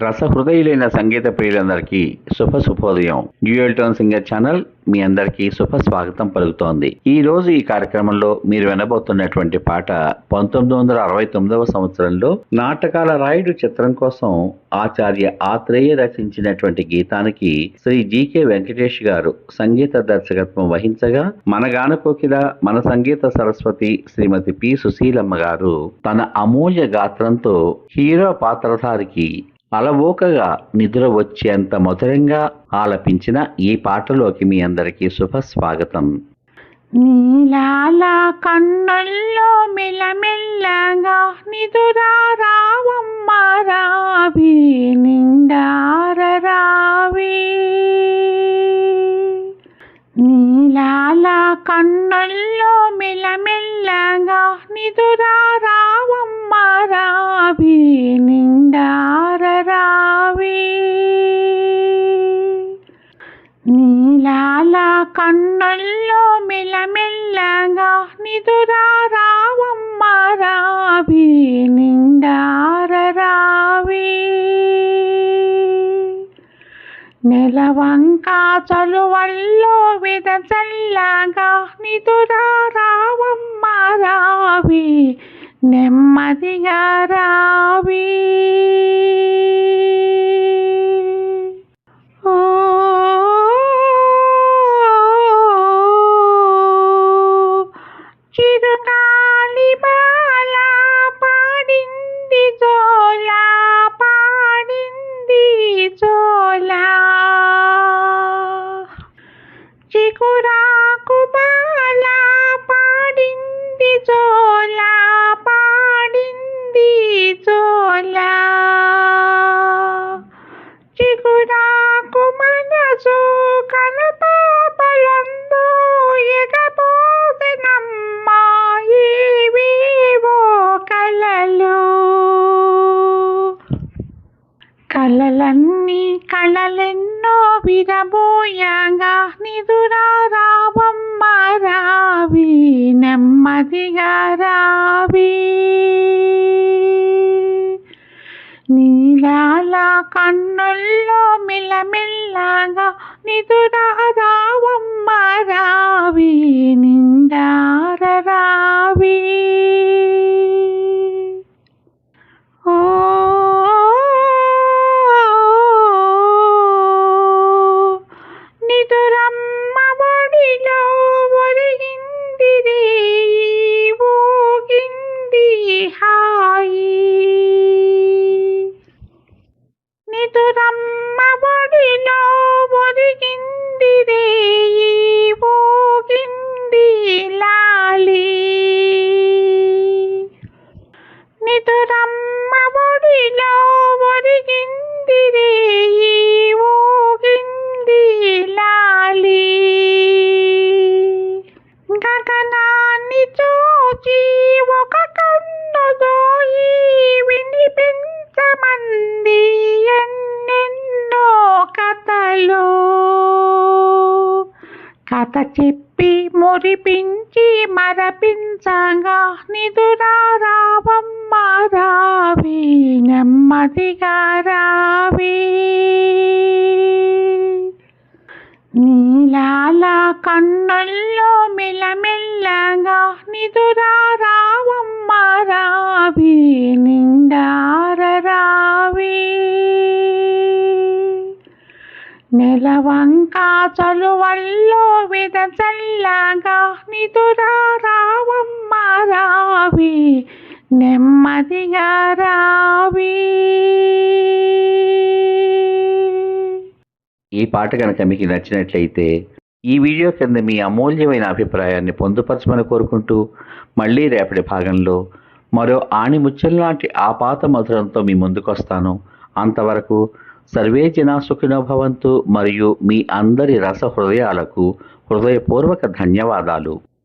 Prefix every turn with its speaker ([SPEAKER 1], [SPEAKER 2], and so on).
[SPEAKER 1] రసహృదయులైన సంగీత ప్రియులందరికీ శుభోదయం. Dual tone singer channel మీ అందరికీ శుభ స్వాగతం పలుకుతోంది. ఈ రోజు ఈ కార్యక్రమంలో మీరు వినబోతున్నటువంటి పాట 1969వ సంవత్సరంలో నాటకాల రాయుడు చిత్రం కోసం ఆచార్య ఆత్రేయ రచించినటువంటి గీతానికి శ్రీ జీకే వెంకటేష్ గారు సంగీత దర్శకత్వం వహించగా, మన గానకోకిల మన సంగీత సరస్వతి శ్రీమతి పి సుశీలమ్మ గారు తన అమూల్య గాత్రంతో హీరో పాత్రధారికి అలవోకగా నిద్ర వచ్చేంత మధురంగా ఆలపించిన ఈ పాటలోకి మీ అందరికీ శుభ స్వాగతం.
[SPEAKER 2] నీలాల కన్నుల్లో మెల్లమెల్లగా నిదురా రావమ్మ రావి నిండార రావి. నీలాల కన్నుల్లో మెల్లమెల్లగా నిదురా రావమ్మ రావి నిండార రావి. నీలాల కన్నుల్లో మెల్లమెల్లగా నిదురా రావమ్మ రావి నిండార రావి. నెలవంక చలువల్లో విదచల్లగా నిదురా రావమ్మ రావి నెమ్మదిగా రావి. చిరుగాలి బాల పాడింది జోలా పాడింది జోలా. చిగురాకు బాల పాడింది జోలా పాడింది జోలా. చిగురాకు మనసు కనుపాపలందు ఎగపోసెనమ్మా ఏవేవో కలలు. కలలన్నీ కళలెన్నో విరబోయగా నిదురా రావమ్మ రావి నెమ్మదిగా రావి. నీలాల కన్నుల్లో మెల్లమెల్లగా నిదురా రావమ్మ రావి నిండార రావి. ఓ నిదురమ్మ ఒడిలో ఒరిగింది రేయి ఊగింది హాయి. నిదురమ్మ ఒడిలో ఒరిగింది రేయి ఊగింది లాలి. నిదురమ్మ ఒడిలో ఒరిగింది రేయి ఊగింది లాలి. గగనాన్ని చూచి ఒక కన్ను దోయి వినిపించమంది ఎన్నెన్నో కథలు. కథ చెప్పి మురిపించి మరపించగా నిదురా రావమ్మ రావి నెమ్మదిగా రావి. నీలాల కన్నుల్లో మెల్లమెల్లగా నిదురా రావమ్మ రావి నిండార రావి. నెలవంక చలువల్లో విదచల్లగా నిదురా రావమ్మ రావి నెమ్మదిగా రావి.
[SPEAKER 1] ఈ పాట కనుక మీకు నచ్చినట్లయితే ఈ వీడియో కింద మీ అమూల్యమైన అభిప్రాయాన్ని పొందుపరచమని కోరుకుంటూ, మళ్ళీ రేపటి భాగంలో మరో ఆణిముత్యం లాంటి ఆపాత మధురంతో మీ ముందుకొస్తాను. అంతవరకు సర్వే జనా సుఖినో భవంతు. మరియు మీ అందరి రస హృదయాలకు హృదయపూర్వక ధన్యవాదాలు.